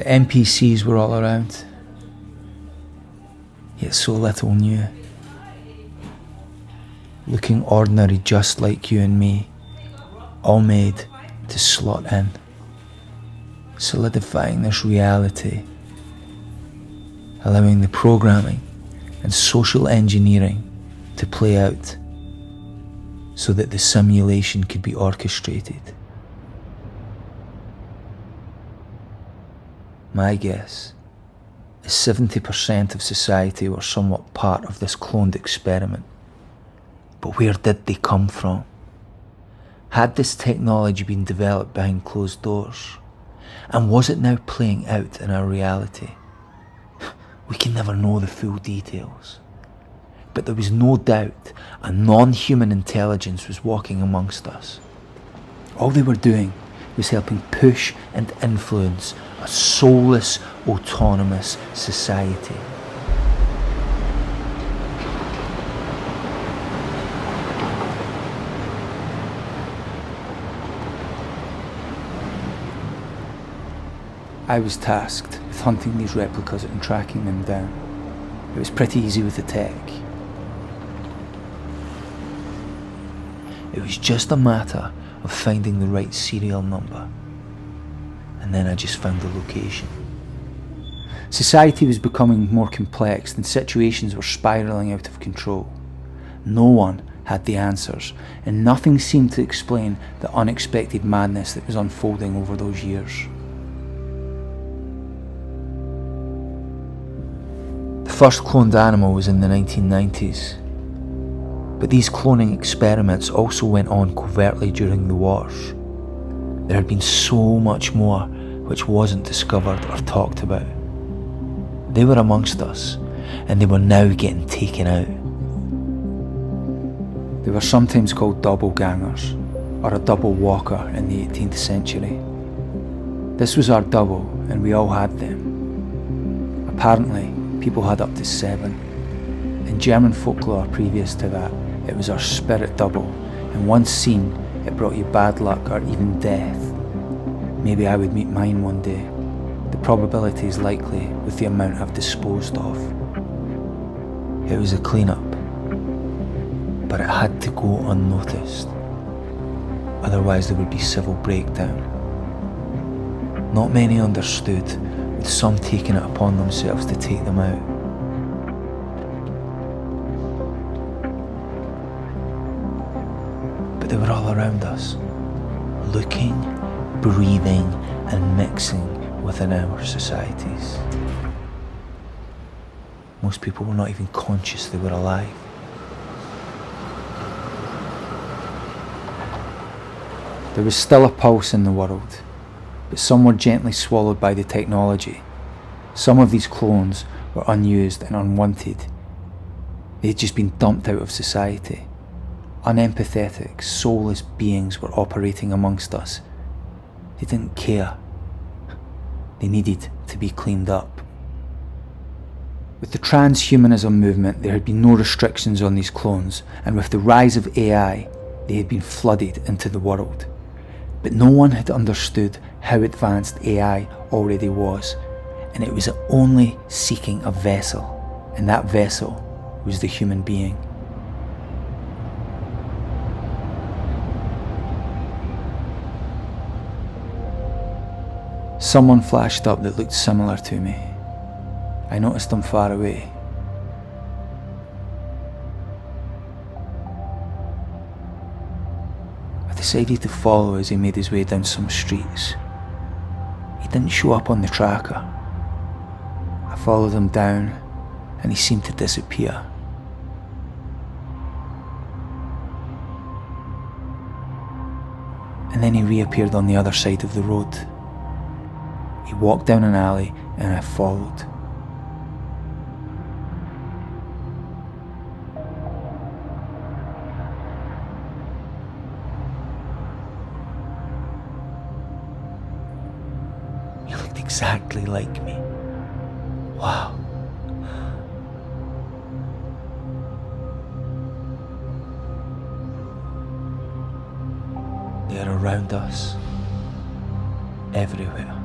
The NPCs were all around, yet so little new. Looking ordinary just like you and me, all made to slot in, solidifying this reality, allowing the programming and social engineering to play out so that the simulation could be orchestrated. My guess is 70% of society were somewhat part of this cloned experiment. But where did they come from? Had this technology been developed behind closed doors? And was it now playing out in our reality? We can never know the full details. But there was no doubt a non-human intelligence was walking amongst us. All they were doing was helping push and influence a soulless, autonomous society. I was tasked with hunting these replicas and tracking them down. It was pretty easy with the tech. It was just a matter of finding the right serial number. And then I just found the location. Society was becoming more complex and situations were spiralling out of control. No one had the answers, and nothing seemed to explain the unexpected madness that was unfolding over those years. The first cloned animal was in the 1990s. But these cloning experiments also went on covertly during the wars. There had been so much more which wasn't discovered or talked about. They were amongst us, and they were now getting taken out. They were sometimes called doppelgangers, or a double walker in the 18th century. This was our double, and we all had them. Apparently, people had up to 7. In German folklore previous to that, it was our spirit double, and once seen, it brought you bad luck or even death. Maybe I would meet mine one day. The probability is likely with the amount I've disposed of. It was a clean-up, but it had to go unnoticed. Otherwise there would be civil breakdown. Not many understood, with some taking it upon themselves to take them out. They were all around us, looking, breathing, and mixing within our societies. Most people were not even conscious they were alive. There was still a pulse in the world, but some were gently swallowed by the technology. Some of these clones were unused and unwanted. They had just been dumped out of society. Unempathetic, soulless beings were operating amongst us. They didn't care. They needed to be cleaned up. With the transhumanism movement, there had been no restrictions on these clones, and with the rise of AI, they had been flooded into the world. But no one had understood how advanced AI already was, and it was only seeking a vessel, and that vessel was the human being. Someone flashed up that looked similar to me. I noticed him far away. I decided to follow as he made his way down some streets. He didn't show up on the tracker. I followed him down, and he seemed to disappear. And then he reappeared on the other side of the road. He walked down an alley, and I followed. He looked exactly like me. Wow. They are around us, everywhere.